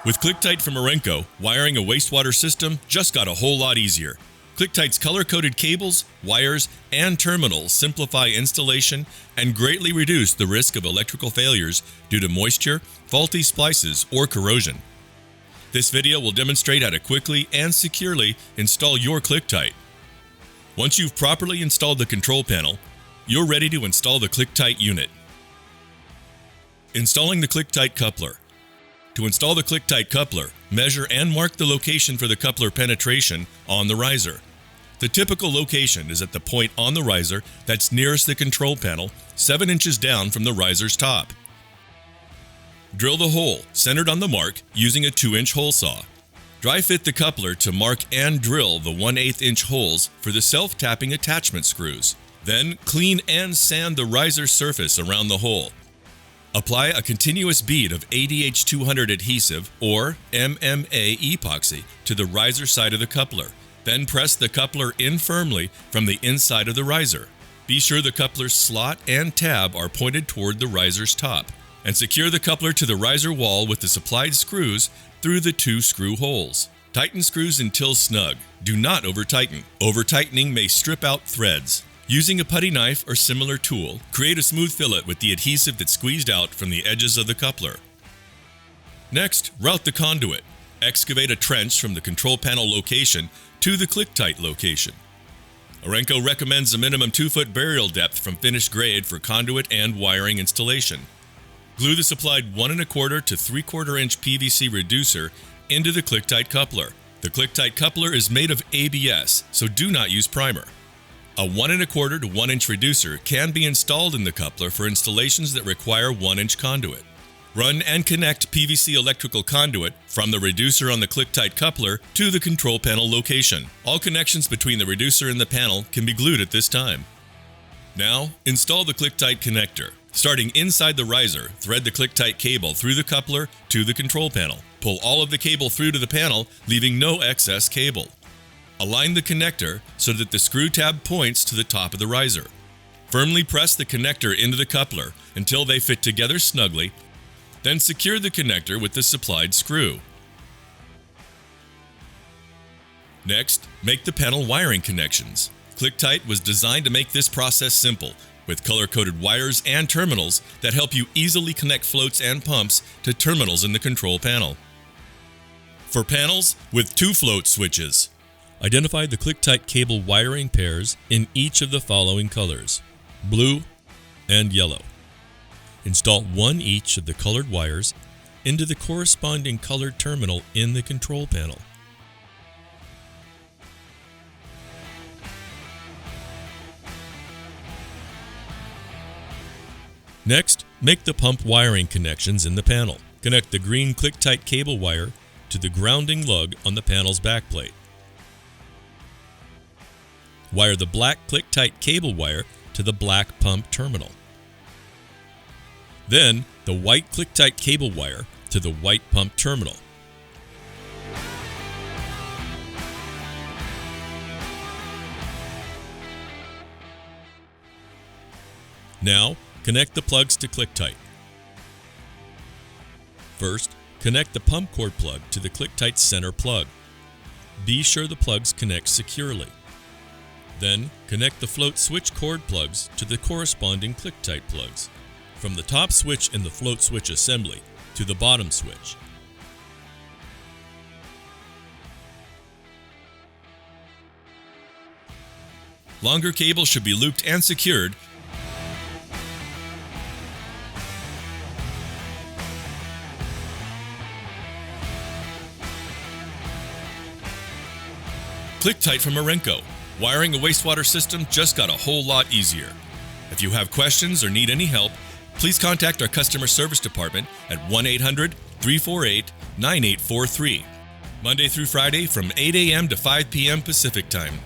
With ClickTight from Orenco, wiring a wastewater system just got a whole lot easier. ClickTight's color-coded cables, wires, and terminals simplify installation and greatly reduce the risk of electrical failures due to moisture, faulty splices, or corrosion. This video will demonstrate how to quickly and securely install your ClickTight. Once you've properly installed the control panel, you're ready to install the ClickTight unit. Installing the ClickTight coupler. To install the ClickTight coupler, measure and mark the location for the coupler penetration on the riser. The typical location is at the point on the riser that's nearest the control panel, 7 inches down from the riser's top. Drill the hole centered on the mark using a 2-inch hole saw. Dry fit the coupler to mark and drill the 1/8 inch holes for the self-tapping attachment screws. Then clean and sand the riser surface around the hole. Apply a continuous bead of ADH 200 adhesive or MMA epoxy to the riser side of the coupler. Then press the coupler in firmly from the inside of the riser. Be sure the coupler's slot and tab are pointed toward the riser's top, and secure the coupler to the riser wall with the supplied screws through the 2 screw holes. Tighten screws until snug. Do not over-tighten. Over-tightening may strip out threads. Using a putty knife or similar tool, create a smooth fillet with the adhesive that's squeezed out from the edges of the coupler. Next, route the conduit. Excavate a trench from the control panel location to the ClickTight location. Orenco recommends a minimum 2-foot burial depth from finished grade for conduit and wiring installation. Glue the supplied 1 1/4 to 3/4 inch PVC reducer into the ClickTight coupler. The ClickTight coupler is made of ABS, so do not use primer. A 1 1/4 to 1 inch reducer can be installed in the coupler for installations that require 1-inch conduit. Run and connect PVC electrical conduit from the reducer on the ClickTight coupler to the control panel location. All connections between the reducer and the panel can be glued at this time. Now, install the ClickTight connector. Starting inside the riser, thread the ClickTight cable through the coupler to the control panel. Pull all of the cable through to the panel, leaving no excess cable. Align the connector so that the screw tab points to the top of the riser. Firmly press the connector into the coupler until they fit together snugly, then secure the connector with the supplied screw. Next, make the panel wiring connections. ClickTight was designed to make this process simple, with color-coded wires and terminals that help you easily connect floats and pumps to terminals in the control panel. For panels with 2 float switches, identify the ClickTight cable wiring pairs in each of the following colors: blue and yellow. Install 1 each of the colored wires into the corresponding colored terminal in the control panel. Next, make the pump wiring connections in the panel. Connect the green ClickTight cable wire to the grounding lug on the panel's backplate. Wire the black ClickTight cable wire to the black pump terminal. Then, the white ClickTight cable wire to the white pump terminal. Now, connect the plugs to ClickTight. First, connect the pump cord plug to the ClickTight center plug. Be sure the plugs connect securely. Then, connect the float switch cord plugs to the corresponding ClickTight plugs, from the top switch in the float switch assembly to the bottom switch. Longer cables should be looped and secured. ClickTight from Orenco. Wiring a wastewater system just got a whole lot easier. If you have questions or need any help, please contact our customer service department at 1-800-348-9843, Monday through Friday from 8 a.m. to 5 p.m. Pacific Time.